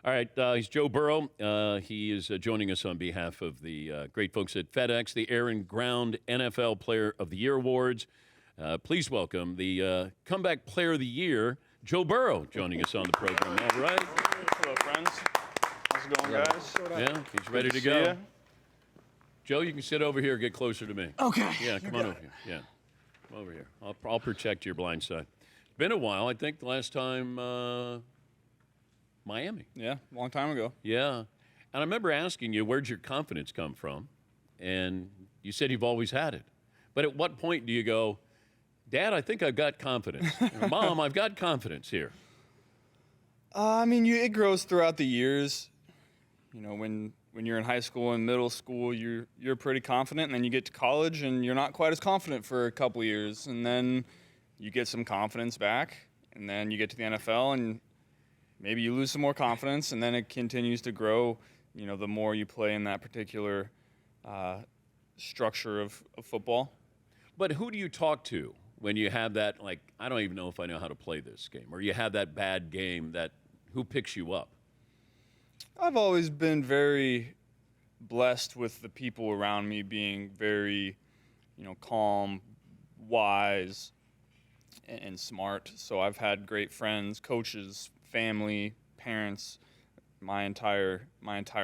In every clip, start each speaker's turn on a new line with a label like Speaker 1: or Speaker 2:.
Speaker 1: All right, he's Joe Burrow. He is joining us on behalf of the great folks at FedEx, the Air and Ground NFL Player of the Year Awards. Please welcome the Comeback Player of the Year, Joe Burrow, joining us on the program. All right.
Speaker 2: Hello, friends. How's it going, guys?
Speaker 1: Yeah, he's ready to go. Joe, you can sit over here, get closer to me.
Speaker 3: Okay.
Speaker 1: Yeah, come on over here. Yeah, come over here. I'll protect your blind side. It's been a while. I think the last time Miami.
Speaker 2: Yeah, a long time ago.
Speaker 1: Yeah. And I remember asking you, where'd your confidence come from? And you said you've always had it. But at what point do you go, Dad, I think I've got confidence. Or, Mom, I've got confidence here.
Speaker 2: It grows throughout the years. You know, when you're in high school and middle school, you're pretty confident, and then you get to college and you're not quite as confident for a couple years, and then you get some confidence back, and then you get to the NFL and maybe you lose some more confidence, and then it continues to grow, you know, the more you play in that particular structure of football.
Speaker 1: But who do you talk to when you have that, like, I don't even know if I know how to play this game, or you have that bad game, who picks you up?
Speaker 2: I've always been very blessed with the people around me being very, calm, wise, and smart. So I've had great friends, coaches, family, parents, my entire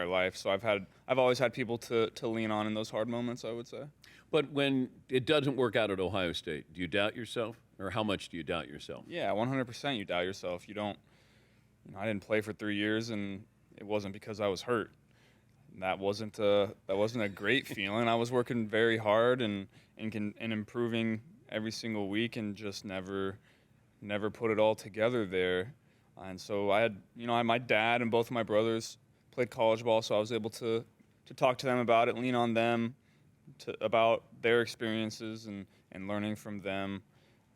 Speaker 2: life. So I've always had people to lean on in those hard moments, I would say.
Speaker 1: But when it doesn't work out at Ohio State, do you doubt yourself? Or how much do you doubt yourself?
Speaker 2: Yeah, 100% you doubt yourself. You don't, I didn't play for 3 years, and it wasn't because I was hurt. That wasn't a great feeling. I was working very hard and improving every single week, and just never put it all together there. And so I had, my dad and both of my brothers played college ball, so I was able to talk to them about it, lean on them about their experiences and learning from them,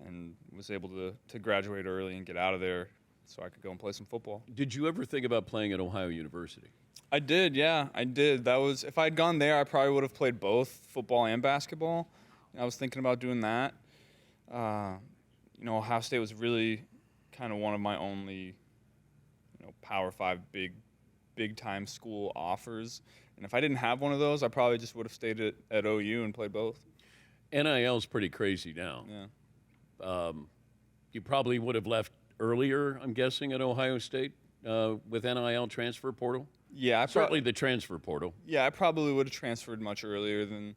Speaker 2: and was able to graduate early and get out of there so I could go and play some football.
Speaker 1: Did you ever think about playing at Ohio University?
Speaker 2: I did, yeah, I did. If I had gone there, I probably would have played both football and basketball. I was thinking about doing that. Ohio State was really kind of one of my only, Power 5 big time school offers. And if I didn't have one of those, I probably just would have stayed at OU and played both.
Speaker 1: NIL's pretty crazy now.
Speaker 2: Yeah.
Speaker 1: You probably would have left earlier, I'm guessing, at Ohio State with NIL transfer portal?
Speaker 2: Yeah.
Speaker 1: Certainly the transfer portal.
Speaker 2: Yeah, I probably would have transferred much earlier than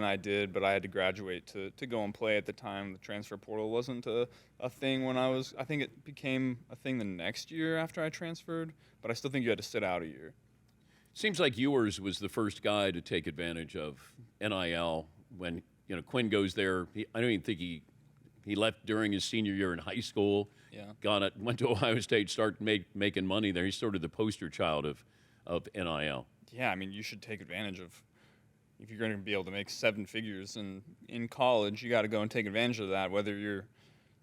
Speaker 2: I did, but I had to graduate to go and play at the time. The transfer portal wasn't a thing when I think it became a thing the next year after I transferred, but I still think you had to sit out a year.
Speaker 1: Seems like yours was the first guy to take advantage of NIL when, Quinn goes there. I don't even think he left during his senior year in high school.
Speaker 2: Yeah.
Speaker 1: Went to Ohio State, started making money there. He's sort of the poster child of NIL.
Speaker 2: Yeah, you should take advantage of. If you're going to be able to make 7 figures in college, you got to go and take advantage of that.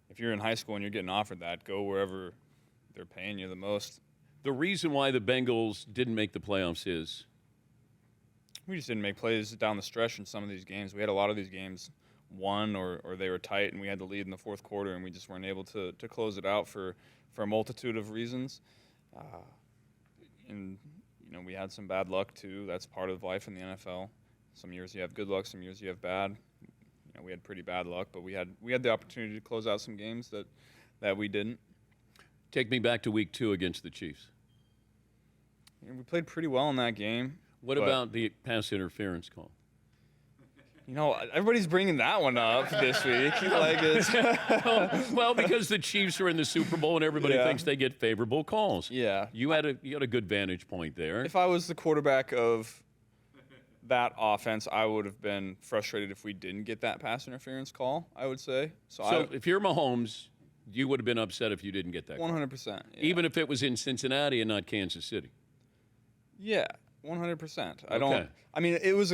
Speaker 2: If you're in high school and you're getting offered that, go wherever they're paying you the most.
Speaker 1: The reason why the Bengals didn't make the playoffs is?
Speaker 2: We just didn't make plays down the stretch in some of these games. We had a lot of these games won or they were tight, and we had the lead in the fourth quarter, and we just weren't able to close it out for a multitude of reasons. We had some bad luck too. That's part of life in the NFL. Some years you have good luck, some years you have bad. We had pretty bad luck, but we had the opportunity to close out some games that we didn't.
Speaker 1: Take me back to week 2 against the Chiefs.
Speaker 2: We played pretty well in that game.
Speaker 1: What about the pass interference call?
Speaker 2: Everybody's bringing that one up this week.
Speaker 1: Well, because the Chiefs are in the Super Bowl and everybody thinks they get favorable calls.
Speaker 2: Yeah.
Speaker 1: You had a good vantage point there.
Speaker 2: If I was the quarterback of that offense, I would have been frustrated if we didn't get that pass interference call, I would say.
Speaker 1: So if you're Mahomes, you would have been upset if you didn't get that call.
Speaker 2: 100%. Yeah.
Speaker 1: Even if it was in Cincinnati and not Kansas City.
Speaker 2: Yeah, 100%.
Speaker 1: Okay.
Speaker 2: It was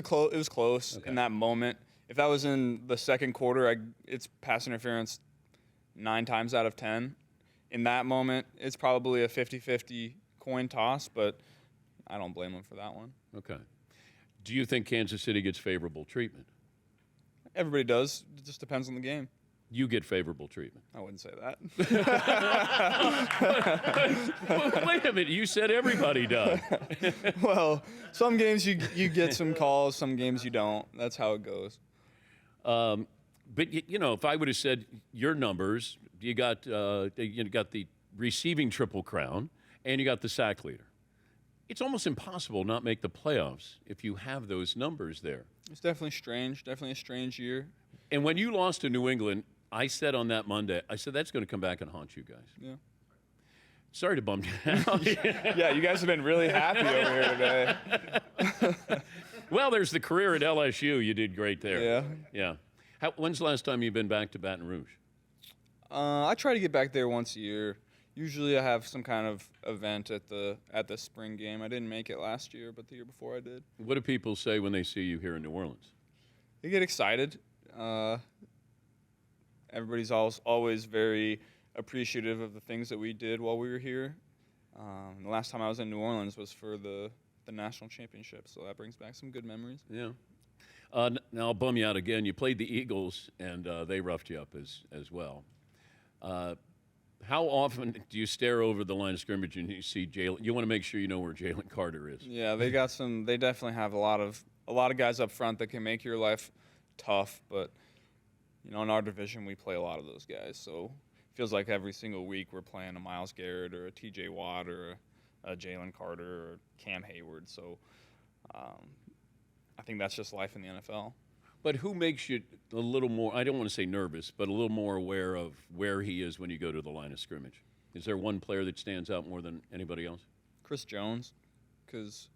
Speaker 2: close in that moment. If that was in the second quarter, it's pass interference 9 times out of 10. In that moment, it's probably a 50-50 coin toss, but I don't blame them for that one.
Speaker 1: Okay. Do you think Kansas City gets favorable treatment?
Speaker 2: Everybody does. It just depends on the game.
Speaker 1: you get favorable treatment.
Speaker 2: I wouldn't say that.
Speaker 1: Wait a minute, you said everybody does.
Speaker 2: Well, some games you get some calls, some games you don't. That's how it goes.
Speaker 1: But if I would have said your numbers, you got the receiving triple crown, and you got the sack leader. It's almost impossible not make the playoffs if you have those numbers there.
Speaker 2: It's definitely strange. Definitely a strange year.
Speaker 1: And when you lost to New England, I said on that Monday, I said that's going to come back and haunt you guys.
Speaker 2: Yeah.
Speaker 1: Sorry to bum you out.
Speaker 2: Yeah, you guys have been really happy over here today.
Speaker 1: Well, there's the career at LSU. You did great there.
Speaker 2: Yeah.
Speaker 1: Yeah. When's the last time you've been back to Baton Rouge?
Speaker 2: I try to get back there once a year. Usually I have some kind of event at the spring game. I didn't make it last year, but the year before I did.
Speaker 1: What do people say when they see you here in New Orleans?
Speaker 2: They get excited. Everybody's always very appreciative of the things that we did while we were here. The last time I was in New Orleans was for the national championship, so that brings back some good memories.
Speaker 1: Yeah. Now I'll bum you out again. You played the Eagles, and they roughed you up as well. How often do you stare over the line of scrimmage and you see Jalen? You want to make sure you know where Jalen Carter is.
Speaker 2: Yeah, they definitely have a lot of guys up front that can make your life tough, but in our division we play a lot of those guys. So it feels like every single week we're playing a Myles Garrett or a TJ Watt or a Jalen Carter or Cam Hayward. So I think that's just life in the NFL.
Speaker 1: But who makes you a little more, I don't want to say nervous, but a little more aware of where he is when you go to the line of scrimmage? Is there one player that stands out more than anybody else?
Speaker 2: Chris Jones, because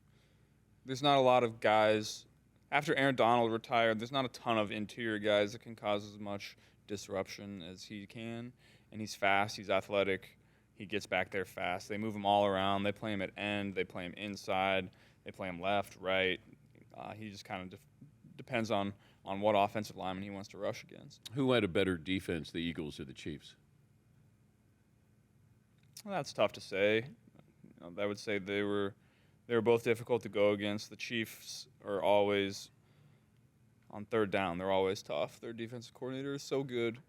Speaker 2: there's not a lot of guys. After Aaron Donald retired, there's not a ton of interior guys that can cause as much disruption as he can. And he's fast, he's athletic, he gets back there fast. They move him all around. They play him at end, they play him inside, they play him left, right. He just kind of depends on what offensive lineman he wants to rush against.
Speaker 1: Who had a better defense, the Eagles or the Chiefs?
Speaker 2: Well, that's tough to say. I would say they were both difficult to go against. The Chiefs are always, on third down, they're always tough. Their defensive coordinator is so good,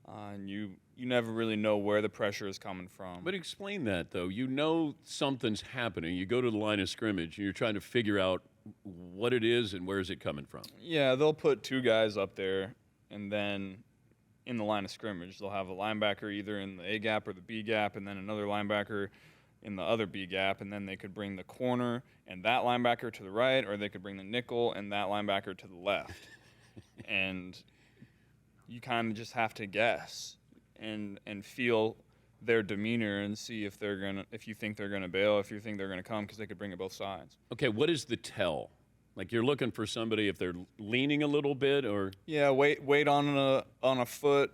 Speaker 2: and you never really know where the pressure is coming from.
Speaker 1: But explain that, though. You know something's happening. You go to the line of scrimmage, and you're trying to figure out what it is and where is it coming from.
Speaker 2: Yeah, they'll put two guys up there, and then in the line of scrimmage, they'll have a linebacker either in the A gap or the B gap, and then another linebacker in the other B gap, and then they could bring the corner and that linebacker to the right, or they could bring the nickel and that linebacker to the left. And you kind of just have to guess and feel their demeanor and see if you think they're gonna bail, if you think they're gonna come, because they could bring it both sides.
Speaker 1: Okay, what is the tell? Like you're looking for somebody if they're leaning a little bit, or
Speaker 2: yeah, weight on a foot,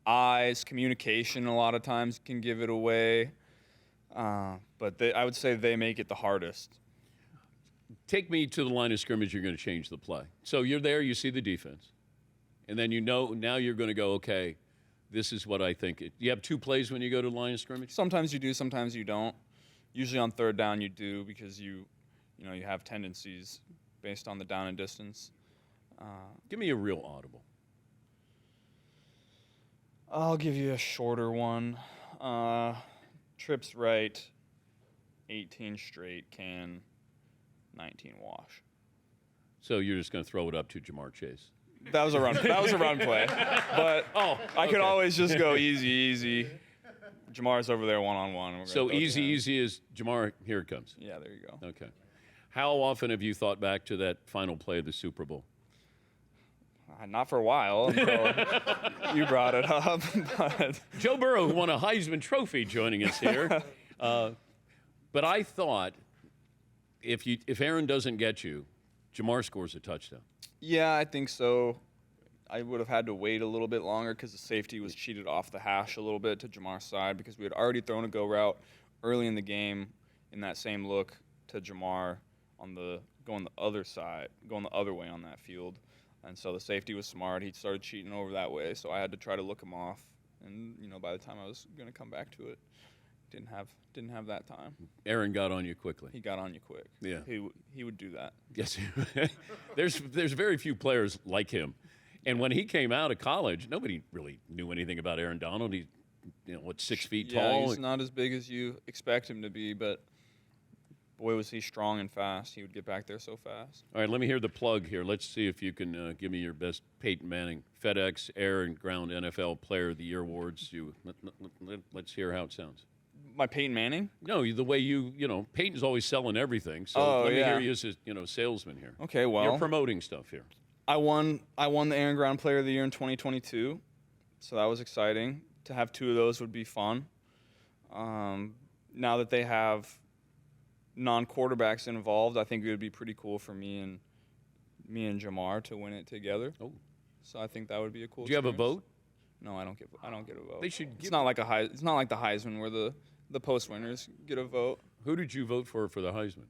Speaker 2: eyes, communication. A lot of times can give it away, but I would say they make it the hardest.
Speaker 1: Take me to the line of scrimmage. You're going to change the play. So you're there. You see the defense, and then now you're going to go. Okay, this is what I think. You have two plays when you go to the line of scrimmage?
Speaker 2: Sometimes you do, sometimes you don't. Usually on third down you do, because you have tendencies based on the down and distance.
Speaker 1: Give me a real audible.
Speaker 2: I'll give you a shorter one. Trips right, 18 straight, can 19 wash.
Speaker 1: So you're just going to throw it up to Jamar Chase?
Speaker 2: That was a run. That was a run play. But I could always just go easy. Jamar's over there one-on-one.
Speaker 1: So easy is Jamar. Here it comes.
Speaker 2: Yeah, there you go.
Speaker 1: Okay. How often have you thought back to that final play of the Super Bowl?
Speaker 2: Not for a while until you brought it up. But
Speaker 1: Joe Burrow, who won a Heisman Trophy, joining us here. But I thought if Aaron doesn't get you, Jamar scores a touchdown.
Speaker 2: Yeah, I think so. I would have had to wait a little bit longer because the safety was cheated off the hash a little bit to Jamar's side, because we had already thrown a go route early in the game in that same look to Jamar going the other side, going the other way on that field. And so the safety was smart. He started cheating over that way, so I had to try to look him off. And by the time I was going to come back to it, didn't have that time.
Speaker 1: Aaron got on you quickly.
Speaker 2: He got on you quick.
Speaker 1: Yeah.
Speaker 2: He would do that.
Speaker 1: Yes. There's very few players like him. And when he came out of college, nobody really knew anything about Aaron Donald. He's, 6 feet
Speaker 2: Yeah,
Speaker 1: tall.
Speaker 2: he's not as big as you expect him to be, but boy, was he strong and fast. He would get back there so fast.
Speaker 1: All right, let me hear the plug here. Let's see if you can give me your best Peyton Manning FedEx Air and Ground NFL Player of the Year awards. Let's hear how it sounds.
Speaker 2: My Peyton Manning?
Speaker 1: No, the way Peyton's always selling everything. So let me hear you as a salesman here.
Speaker 2: Okay, well,
Speaker 1: you're promoting stuff here.
Speaker 2: I won the Air and Ground Player of the Year in 2022, so that was exciting. To have 2 of those would be fun. Now that they have non-quarterbacks involved, I think it would be pretty cool for me and Jamar to win it together.
Speaker 1: Oh,
Speaker 2: so I think that would be a cool.
Speaker 1: Do you have a vote?
Speaker 2: No, I don't get a vote.
Speaker 1: They should.
Speaker 2: It's not like the Heisman where the post winners get a vote.
Speaker 1: Who did you vote for the Heisman?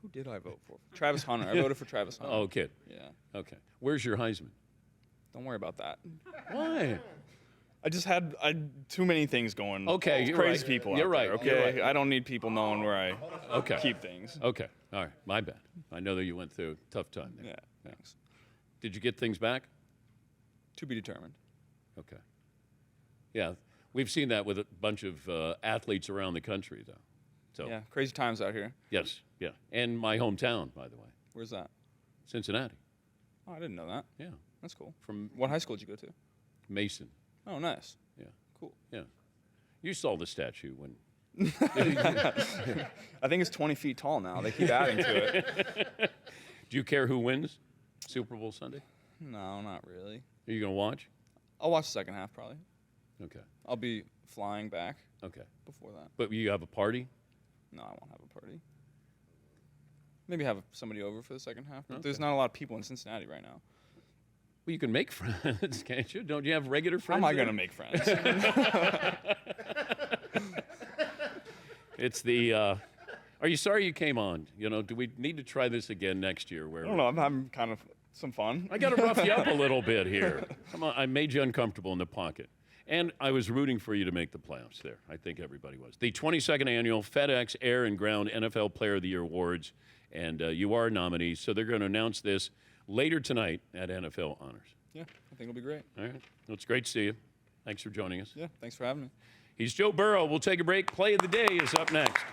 Speaker 2: Who did I vote for? Travis Hunter. I voted for Travis Hunter.
Speaker 1: Oh, kid.
Speaker 2: Yeah.
Speaker 1: Okay. Where's your Heisman?
Speaker 2: Don't worry about that.
Speaker 1: Why?
Speaker 2: I just had too many things going.
Speaker 1: Okay, you're
Speaker 2: crazy
Speaker 1: right.
Speaker 2: people.
Speaker 1: You're
Speaker 2: out
Speaker 1: right.
Speaker 2: There, okay,
Speaker 1: You're right.
Speaker 2: I don't need people knowing where I
Speaker 1: Okay.
Speaker 2: keep things.
Speaker 1: Okay. All right. My bad. I know that you went through a tough time there.
Speaker 2: Yeah. Thanks.
Speaker 1: Did you get things back?
Speaker 2: To be determined.
Speaker 1: Okay. Yeah, we've seen that with a bunch of athletes around the country, though. So
Speaker 2: Yeah. Crazy times out here.
Speaker 1: yes, yeah, and my hometown, by the way,
Speaker 2: Where's that?
Speaker 1: Cincinnati.
Speaker 2: Oh, I didn't know that.
Speaker 1: Yeah,
Speaker 2: That's cool.
Speaker 1: from
Speaker 2: What high school did you go to?
Speaker 1: Mason.
Speaker 2: Oh, nice.
Speaker 1: Yeah,
Speaker 2: Cool.
Speaker 1: yeah. You saw the statue when.
Speaker 2: I think it's 20 feet tall now. They keep adding to it.
Speaker 1: Do you care who wins Super Bowl Sunday?
Speaker 2: No, not really.
Speaker 1: Are you going to watch?
Speaker 2: I'll watch the second half probably.
Speaker 1: Okay,
Speaker 2: I'll be flying back
Speaker 1: okay.
Speaker 2: before that.
Speaker 1: But you have a party?
Speaker 2: No, I won't have a party. Maybe have somebody over for the second half. But
Speaker 1: Okay.
Speaker 2: there's not a lot of people in Cincinnati right now.
Speaker 1: Well, you can make friends, can't you? Don't you have regular
Speaker 2: How
Speaker 1: friends?
Speaker 2: am I
Speaker 1: there?
Speaker 2: going to make friends?
Speaker 1: It's the. Are you sorry you came on? Do we need to try this again next year? Where
Speaker 2: I don't know. I'm having kind of some fun.
Speaker 1: I got to rough you up a little bit here. Come on, I made you uncomfortable in the pocket. And I was rooting for you to make the playoffs there. I think everybody was. The 22nd Annual FedEx Air and Ground NFL Player of the Year Awards. And you are a nominee. So they're going to announce this later tonight at NFL Honors.
Speaker 2: Yeah, I think it'll be great.
Speaker 1: All right. Well, it's great to see you. Thanks for joining us.
Speaker 2: Yeah, thanks for having me.
Speaker 1: He's Joe Burrow. We'll take a break. Play of the day is up next.